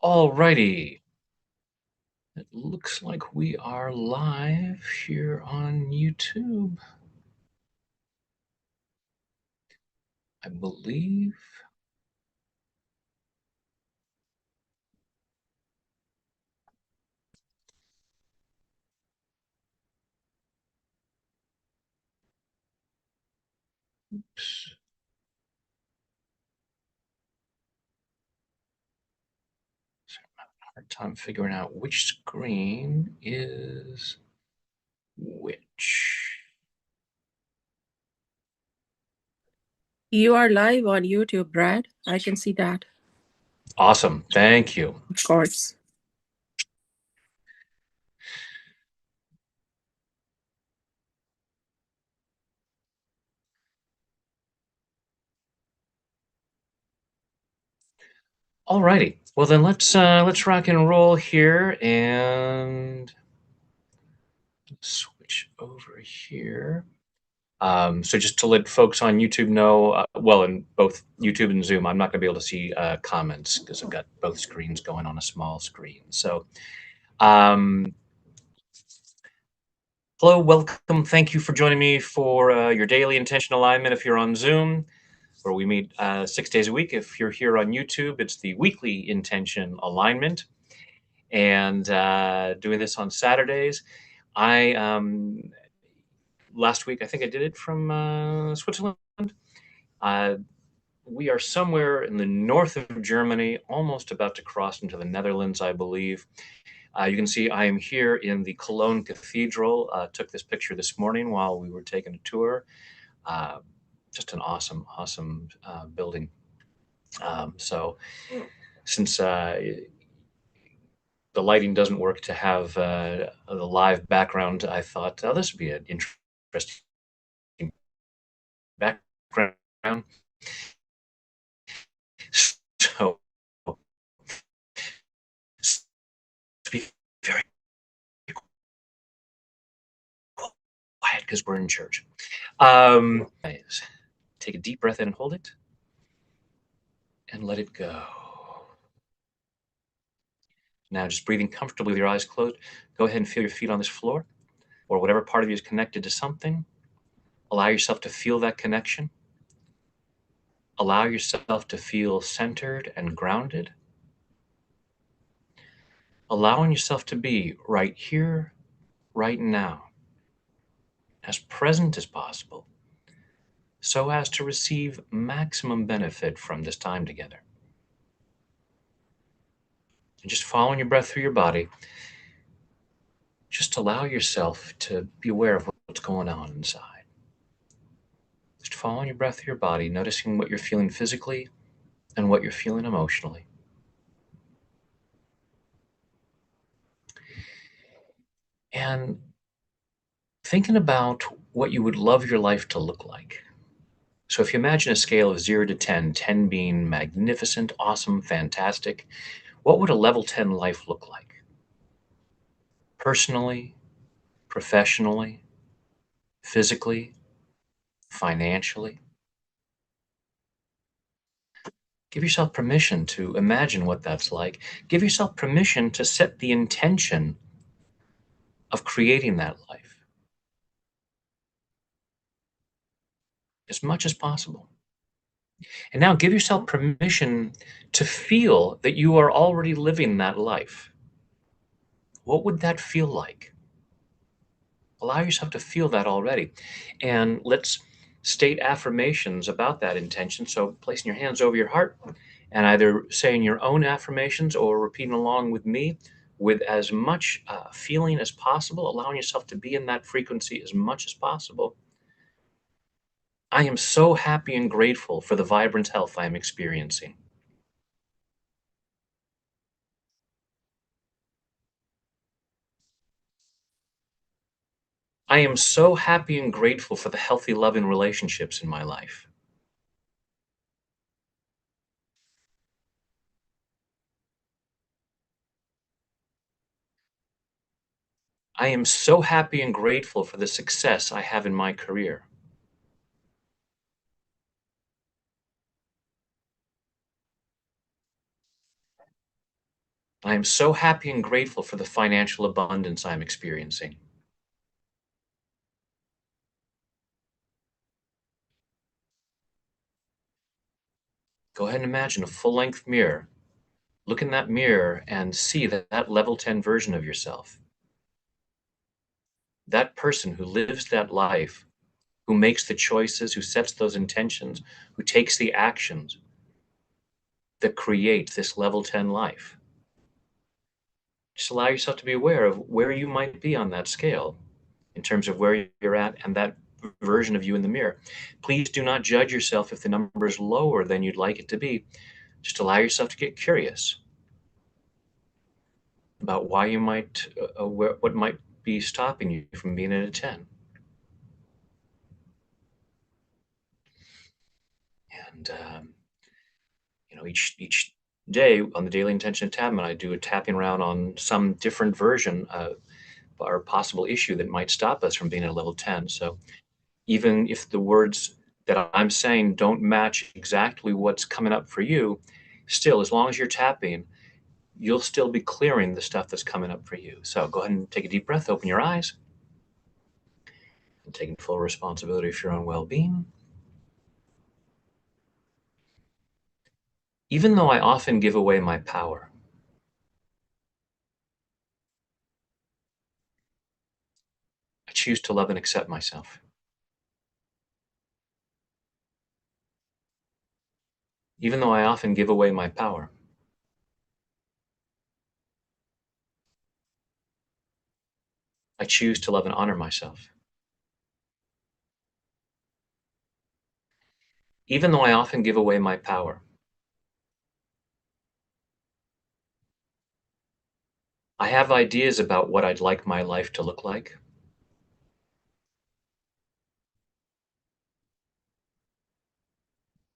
Alrighty. It looks like we are live here on YouTube, I believe. Oops. Sorry, I'm having a hard time figuring out which screen is which. You are live on YouTube, Brad. I can see that. Awesome. Thank you. Of course. Alrighty. Well then let's rock and roll here and switch over here. So just to let folks on YouTube know, well, in both YouTube and Zoom, I'm not going to be able to see comments because I've got both screens going on a small screen. So, um, hello, welcome. Thank you for joining me for your daily intention alignment if you're on Zoom, where we meet 6 days a week. If you're here on YouTube, it's the weekly intention alignment. And doing this on Saturdays. I last week, I think I did it from Switzerland. Uh, we are somewhere in the north of Germany, almost about to cross into the Netherlands, I believe. You can see I am here in the Cologne Cathedral. Took this picture this morning while we were taking a tour. Uh, just an awesome, awesome building. So since the lighting doesn't work to have the live background, I thought, oh, this would be an interesting background. So to be very quiet because we're in church. Take a deep breath in and hold it, and let it go. Now, just breathing comfortably with your eyes closed, go ahead and feel your feet on this floor or whatever part of you is connected to something. Allow yourself to feel that connection. Allow yourself to feel centered and grounded. Allowing yourself to be right here, right now, as present as possible, so as to receive maximum benefit from this time together. And just following your breath through your body, just allow yourself to be aware of what's going on inside. Just following your breath through your body, noticing what you're feeling physically and what you're feeling emotionally. And thinking about what you would love your life to look like. So if you imagine a scale of 0 to 10, 10 being magnificent, awesome, fantastic, what would a level 10 life look like? Personally, professionally, physically, financially? Give yourself permission to imagine what that's like. Give yourself permission to set the intention of creating that life as much as possible. And now give yourself permission to feel that you are already living that life. What would that feel like? Allow yourself to feel that already. And let's state affirmations about that intention. So placing your hands over your heart and either saying your own affirmations or repeating along with me with as much feeling as possible, allowing yourself to be in that frequency as much as possible. I am so happy and grateful for the vibrant health I am experiencing. I am so happy and grateful for the healthy, loving relationships in my life. I am so happy and grateful for the success I have in my career. I am so happy and grateful for the financial abundance I'm experiencing. Go ahead and imagine a full-length mirror. Look in that mirror and see that level 10 version of yourself, that person who lives that life, who makes the choices, who sets those intentions, who takes the actions that create this level 10 life. Just allow yourself to be aware of where you might be on that scale in terms of where you're at and that version of you in the mirror. Please do not judge yourself if the number is lower than you'd like it to be. Just allow yourself to get curious about why you might, what might be stopping you from being at a 10. And, each day on the daily intention tab, I do a tapping around on some different version or possible issue that might stop us from being at a level 10. So even if the words that I'm saying don't match exactly what's coming up for you, still, as long as you're tapping, you'll still be clearing the stuff that's coming up for you. So go ahead and take a deep breath, open your eyes, and taking full responsibility for your own well-being. Even though I often give away my power, I choose to love and accept myself. Even though I often give away my power, I choose to love and honor myself. Even though I often give away my power, I have ideas about what I'd like my life to look like.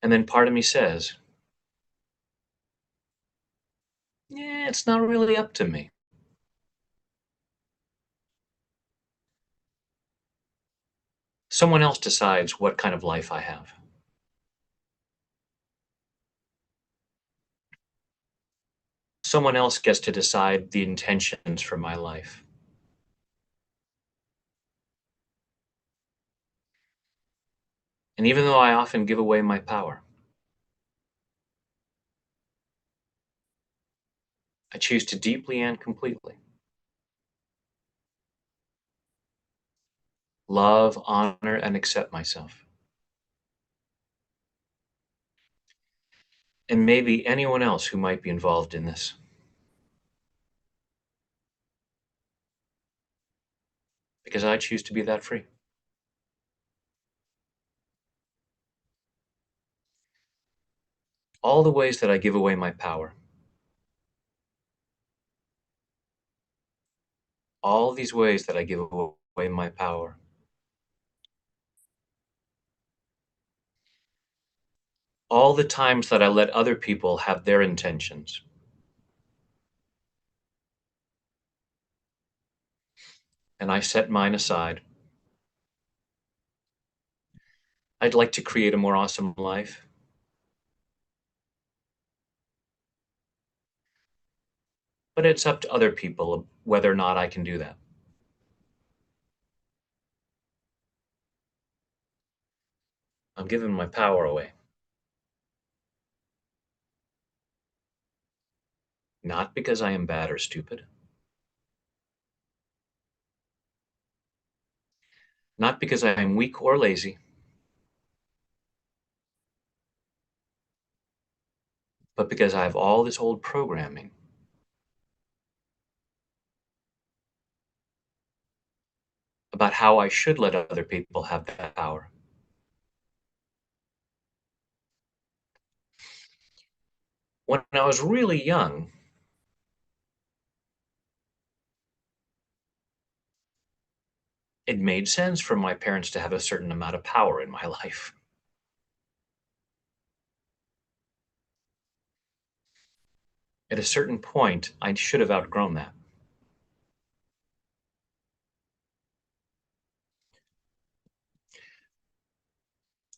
And then part of me says, yeah, it's not really up to me. Someone else decides what kind of life I have. Someone else gets to decide the intentions for my life. And even though I often give away my power, I choose to deeply and completely love, honor, and accept myself. And maybe anyone else who might be involved in this. Because I choose to be that free. All the ways that I give away my power, all these ways that I give away my power, all the times that I let other people have their intentions, and I set mine aside. I'd like to create a more awesome life, but it's up to other people whether or not I can do that. I'm giving my power away, not because I am bad or stupid, not because I am weak or lazy, but because I have all this old programming about how I should let other people have that power. When I was really young, it made sense for my parents to have a certain amount of power in my life. At a certain point, I should have outgrown that.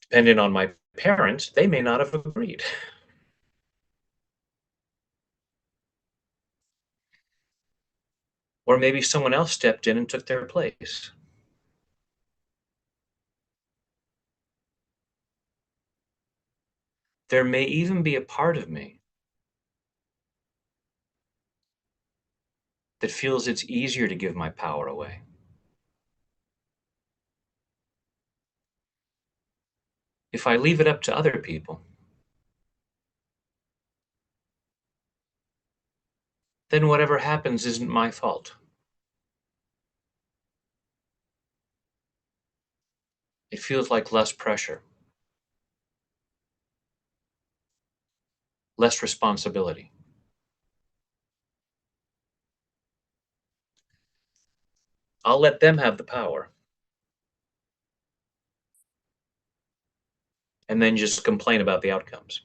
Depending on my parents, they may not have agreed. Or maybe someone else stepped in and took their place. There may even be a part of me that feels it's easier to give my power away. If I leave it up to other people, then whatever happens isn't my fault. It feels like less pressure, less responsibility. I'll let them have the power and then just complain about the outcomes.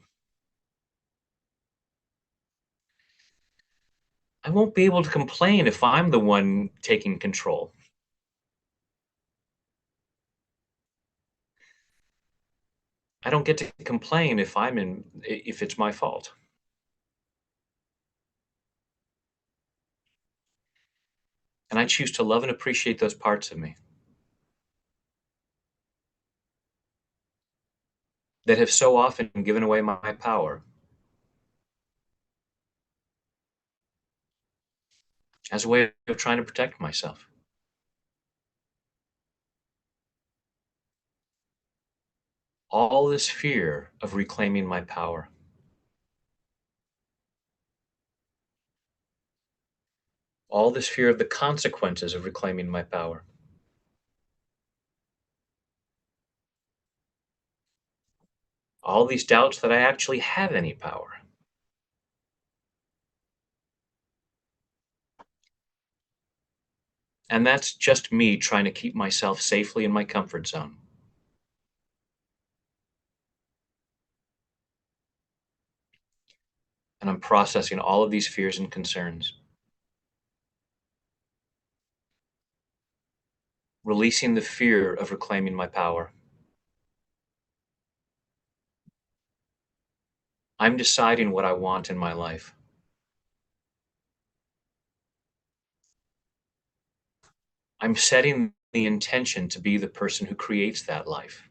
I won't be able to complain if I'm the one taking control. I don't get to complain if it's my fault. And I choose to love and appreciate those parts of me that have so often given away my power as a way of trying to protect myself. All this fear of reclaiming my power, all this fear of the consequences of reclaiming my power. All these doubts that I actually have any power. And that's just me trying to keep myself safely in my comfort zone. And I'm processing all of these fears and concerns, releasing the fear of reclaiming my power. I'm deciding what I want in my life. I'm setting the intention to be the person who creates that life.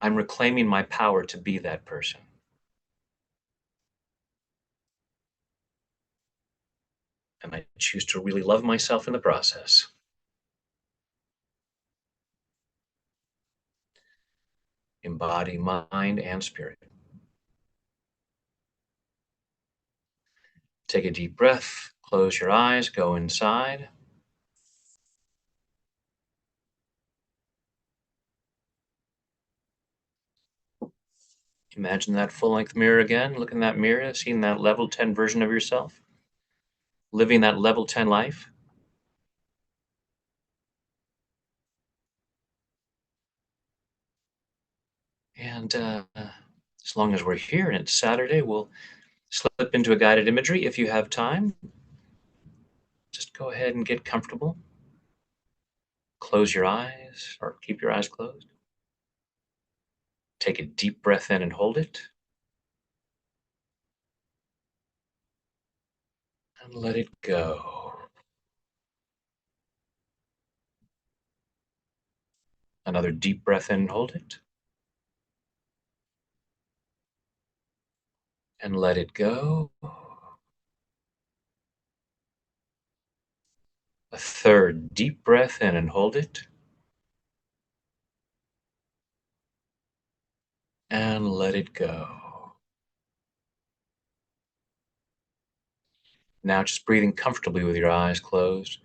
I'm reclaiming my power to be that person. And I choose to really love myself in the process. In body, mind, and spirit. Take a deep breath, close your eyes, go inside. Imagine that full length mirror again. Look in that mirror, seeing that level 10 version of yourself, living that level 10 life. And as long as we're here and it's Saturday, we'll slip into a guided imagery. If you have time, just go ahead and get comfortable. Close your eyes or keep your eyes closed. Take a deep breath in and hold it. And let it go. Another deep breath in and hold it. And let it go. A third deep breath in and hold it. And let it go. Now just breathing comfortably with your eyes closed.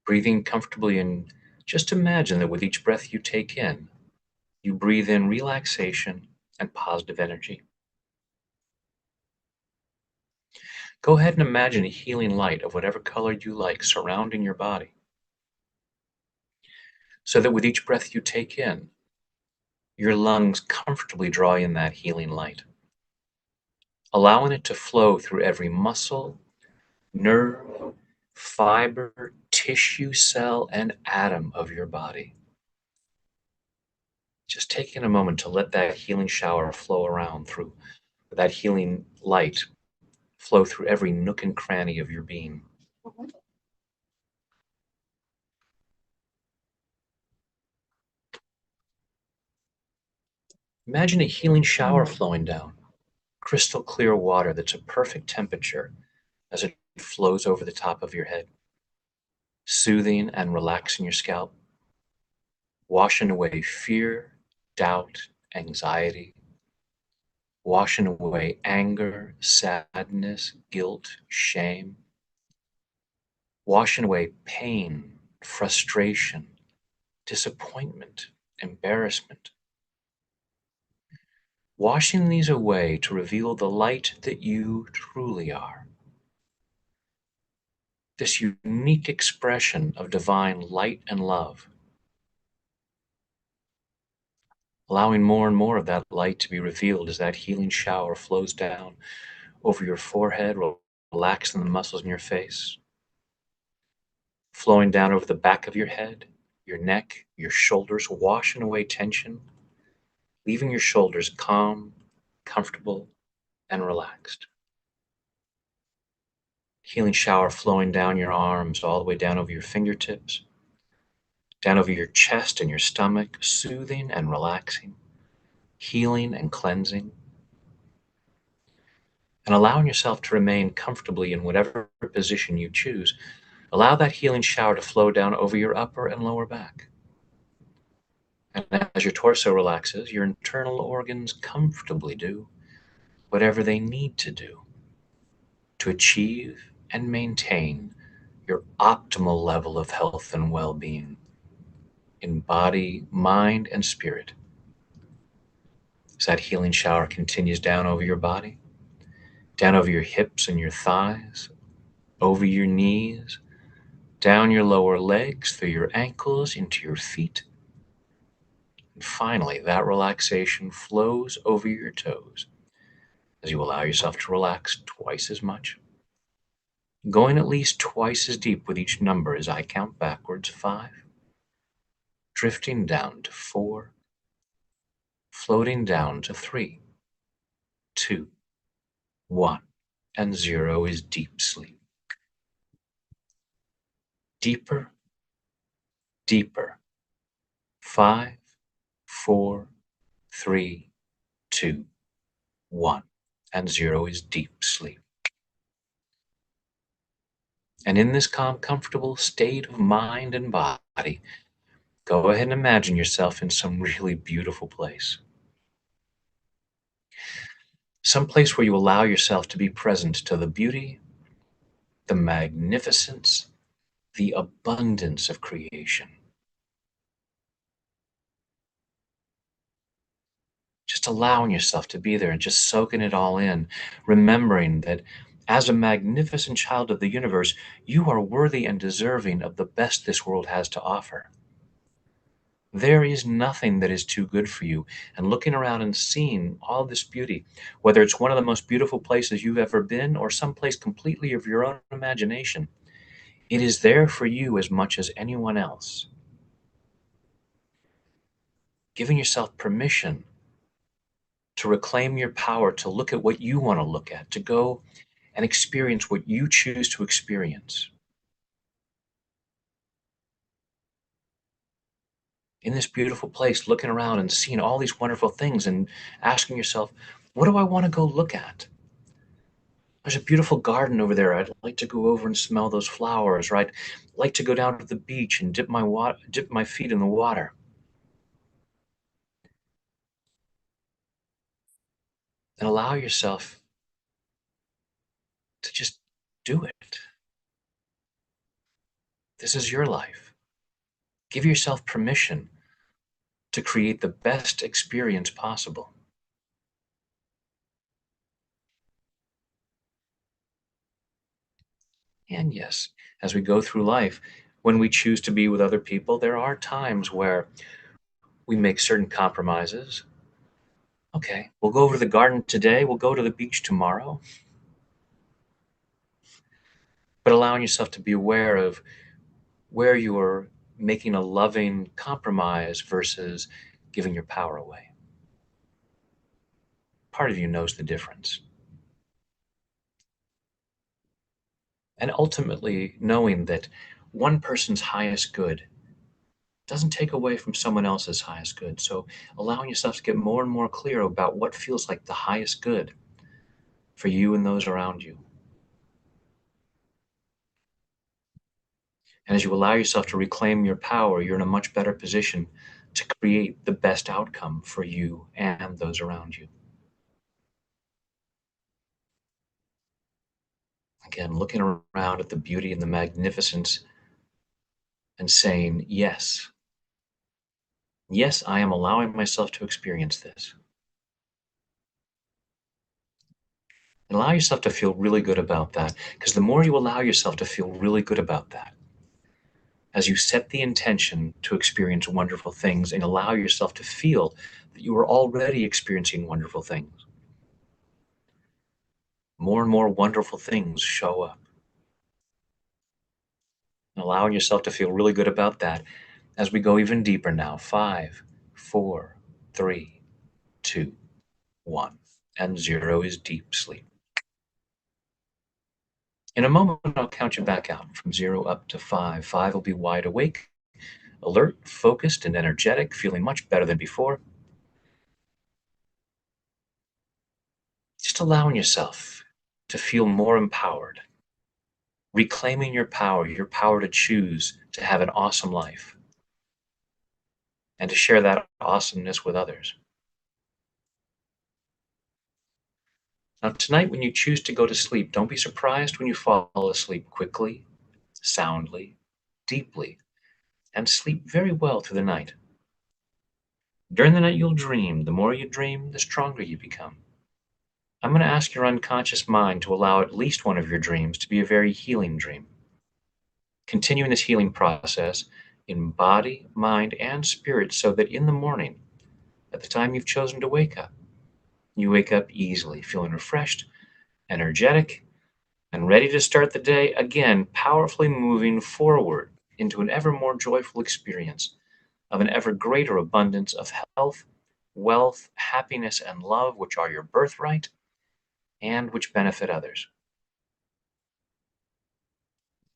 Breathing comfortably, and just imagine that with each breath you take in, you breathe in relaxation and positive energy. Go ahead and imagine a healing light of whatever color you like surrounding your body, so that with each breath you take in, your lungs comfortably draw in that healing light, allowing it to flow through every muscle, nerve, fiber, tissue, cell, and atom of your body. Just taking a moment to let that healing shower flow around through that healing light flow through every nook and cranny of your being. Imagine a healing shower flowing down, crystal clear water that's a perfect temperature as it flows over the top of your head, soothing and relaxing your scalp, washing away fear, doubt, anxiety, washing away anger, sadness, guilt, shame, washing away pain, frustration, disappointment, embarrassment, washing these away to reveal the light that you truly are. This unique expression of divine light and love, allowing more and more of that light to be revealed as that healing shower flows down over your forehead, relaxing the muscles in your face, flowing down over the back of your head, your neck, your shoulders, washing away tension, leaving your shoulders calm, comfortable, and relaxed. Healing shower flowing down your arms, all the way down over your fingertips, down over your chest and your stomach, soothing and relaxing, healing and cleansing, and allowing yourself to remain comfortably in whatever position you choose. Allow that healing shower to flow down over your upper and lower back. And as your torso relaxes, your internal organs comfortably do whatever they need to do to achieve and maintain your optimal level of health and well-being in body, mind, and spirit. As that healing shower continues down over your body, down over your hips and your thighs, over your knees, down your lower legs, through your ankles, into your feet. And finally, that relaxation flows over your toes as you allow yourself to relax twice as much, going at least twice as deep with each number as I count backwards. 5, drifting down to 4, floating down to 3, 2, 1, and 0 is deep sleep. Deeper, deeper. 5, 4, 3, 2, 1, and 0 is deep sleep. And in this calm, comfortable state of mind and body, go ahead and imagine yourself in some really beautiful place. Some place where you allow yourself to be present to the beauty, the magnificence, the abundance of creation. Just allowing yourself to be there and just soaking it all in, remembering that as a magnificent child of the universe, you are worthy and deserving of the best this world has to offer. There is nothing that is too good for you. And looking around and seeing all this beauty, whether it's one of the most beautiful places you've ever been or someplace completely of your own imagination, it is there for you as much as anyone else. Giving yourself permission to reclaim your power, to look at what you want to look at, to go and experience what you choose to experience. In this beautiful place, looking around and seeing all these wonderful things and asking yourself, what do I want to go look at? There's a beautiful garden over there. I'd like to go over and smell those flowers, or I'd like to go down to the beach and dip my feet in the water. And allow yourself to just do it. This is your life. Give yourself permission to create the best experience possible. And yes, as we go through life, when we choose to be with other people, there are times where we make certain compromises. Okay, we'll go over to the garden today, we'll go to the beach tomorrow. But allowing yourself to be aware of where you are making a loving compromise versus giving your power away. part of you knows the difference. And ultimately, knowing that one person's highest good doesn't take away from someone else's highest good. So allowing yourself to get more and more clear about what feels like the highest good for you and those around you. And as you allow yourself to reclaim your power, you're in a much better position to create the best outcome for you and those around you. Again, looking around at the beauty and the magnificence and saying, yes, yes, I am allowing myself to experience this. And allow yourself to feel really good about that. Because the more you allow yourself to feel really good about that, as you set the intention to experience wonderful things and allow yourself to feel that you are already experiencing wonderful things, more and more wonderful things show up. And allowing yourself to feel really good about that as we go even deeper now. 5, 4, 3, 2, 1. And 0 is deep sleep. In a moment, I'll count you back out from 0 up to 5. 5 will be wide awake, alert, focused, and energetic, feeling much better than before. Just allowing yourself to feel more empowered, reclaiming your power to choose to have an awesome life and to share that awesomeness with others. Now, tonight, when you choose to go to sleep, don't be surprised when you fall asleep quickly, soundly, deeply, and sleep very well through the night. During the night, you'll dream. The more you dream, the stronger you become. I'm going to ask your unconscious mind to allow at least one of your dreams to be a very healing dream. Continuing this healing process in body, mind, and spirit so that in the morning, at the time you've chosen to wake up, you wake up easily, feeling refreshed, energetic, and ready to start the day again, powerfully moving forward into an ever more joyful experience of an ever greater abundance of health, wealth, happiness, and love, which are your birthright and which benefit others.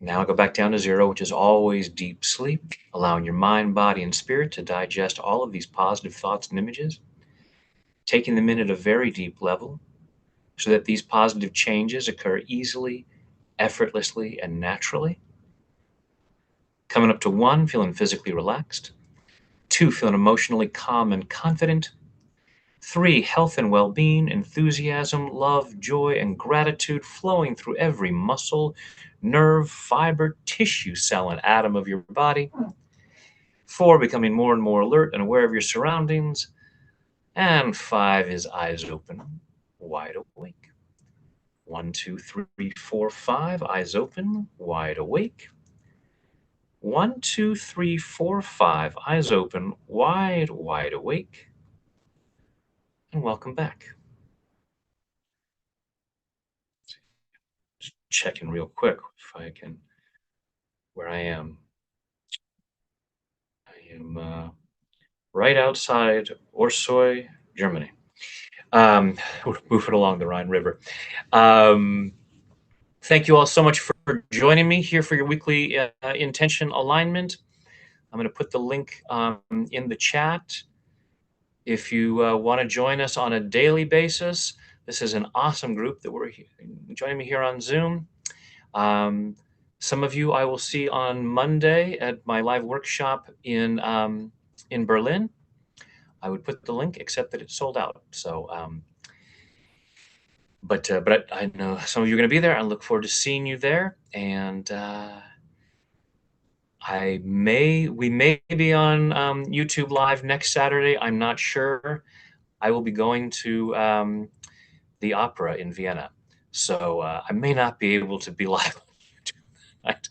Now go back down to 0, which is always deep sleep, allowing your mind, body, and spirit to digest all of these positive thoughts and images, taking them in at a very deep level so that these positive changes occur easily, effortlessly, and naturally. Coming up to 1, feeling physically relaxed. 2, feeling emotionally calm and confident. 3, health and well-being, enthusiasm, love, joy, and gratitude flowing through every muscle, nerve, fiber, tissue, cell, and atom of your body. 4, becoming more and more alert and aware of your surroundings. And 5 is eyes open, wide awake. 1, 2, 3, 4, 5, eyes open, wide awake. 1, 2, 3, 4, 5, eyes open, wide awake. And welcome back. Just checking real quick if I can, where I am. I am right outside Orsoy, Germany. We're moving along the Rhine River. Thank you all so much for joining me here for your weekly intention alignment. I'm going to put the link in the chat. If you want to join us on a daily basis, this is an awesome group that we're joining me here on Zoom. Some of you I will see on Monday at my live workshop in Berlin. I would put the link, except that it's sold out. So, but I know some of you are going to be there. I look forward to seeing you there, and we may be on YouTube Live next Saturday. I'm not sure. I will be going to the opera in Vienna, so I may not be able to be live on YouTube tonight.